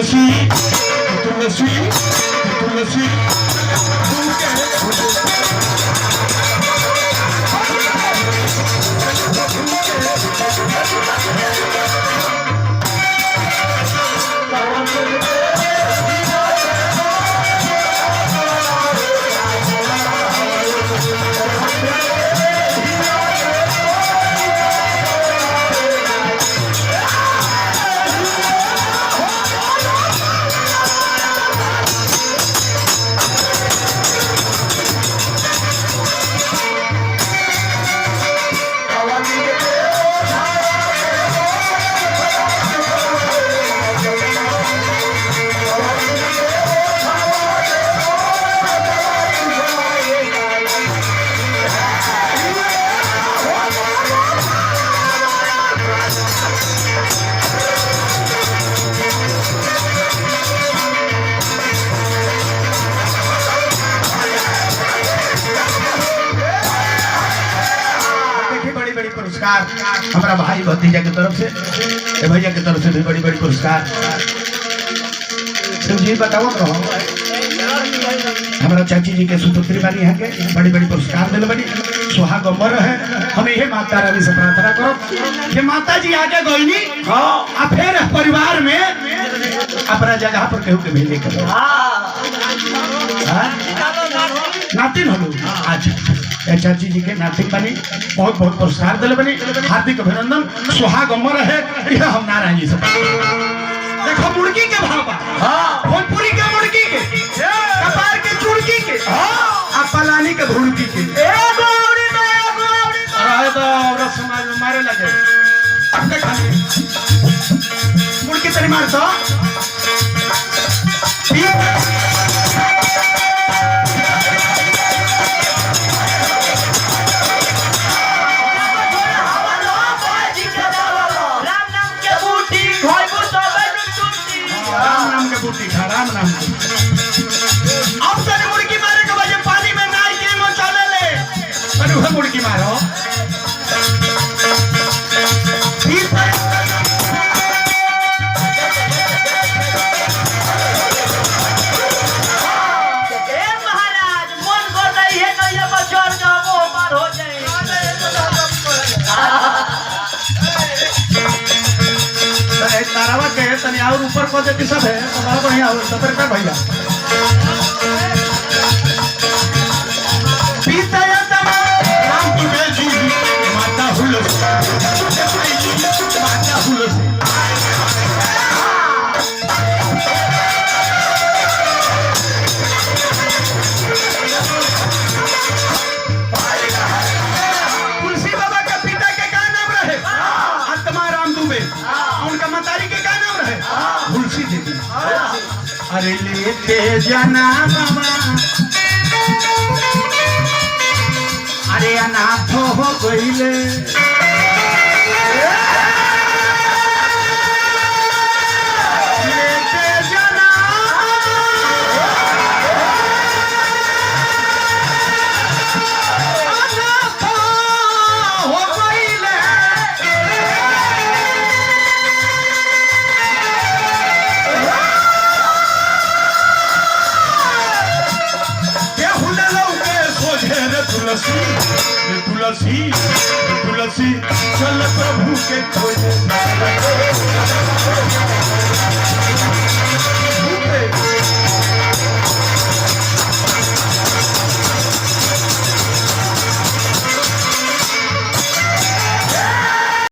तुलसी तुलसी तुलसी हमारा भाई भतीजा की तरफ से भैया की तरफ से भी बड़ी बड़ी पुरस्कार। शिव जी बताओ रहो हमारा चाची जी के सुपुत्री बानी है के बड़ी बड़ी पुरस्कार मिल बनी सुहाग उम्र है। हम यही माता रानी से प्रार्थना करो कि माता जी आगे गोइनी हाँ फिर परिवार में अपना जगह पर केहू के भेजे करो नातिन हलो आज चाची जी के नातिन बनी बहुत बहुत पुरस्कार दिले बनी हार्दिक अभिनंदन सुहाग उम्र है। यह हम नारायण जी से देखो मुर्गी के भाव भोजपुरी के मुर्गी के कपार के चुड़की के पलानी के भुड़की के समाज में मारे लगे मुर्गी तरी मार तो राम नाम अब तने मुर्गी मारे के वजह पानी में नाई के मचाले ले तने वह मुर्गी मारो महाराज मन कर रही है तो ये बचर का वो पार हो जाए तारावा के तनी और ऊपर को देती सब है हमारा बढ़िया और सफर कर भैया पीता या राम की बेटी माता हुलस माता हुलस तुलसी बाबा का पिता के क्या नाम रहे आत्मा राम दुबे उनका मतारी के क्या नाम रहे तुलसी देवी। अरे लेके जाना बाबा अरे अनाथ हो गईले लेके जाना अनाथ हो गईले तुलसी तुलसी तुलसी चल प्रभु के खोजे